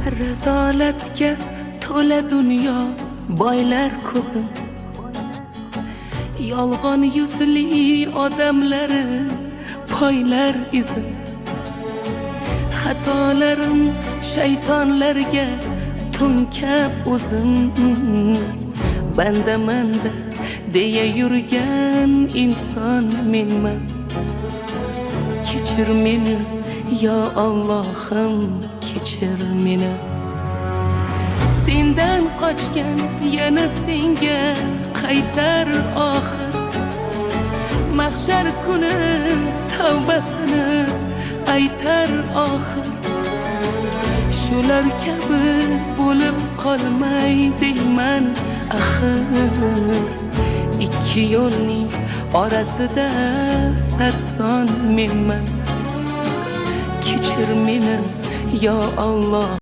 Rizolatga to'la dunyo boylar ko'zim, yolg'on yuzli odamlari poylar izim. Xatolarim shaytonlarga to'nkab o'zim, banda manda deya yurgan inson menman. Kechir meni yo Allohim, kechir meni. Sendan qochgan yana senga qaytar oxir. Mahshar kuni tavbasini aytar oxir. Shular kabi bo'lib qolmay deyman axir. Ikki yo'lning orasida sarson menman. Kechir meni yo Alloh.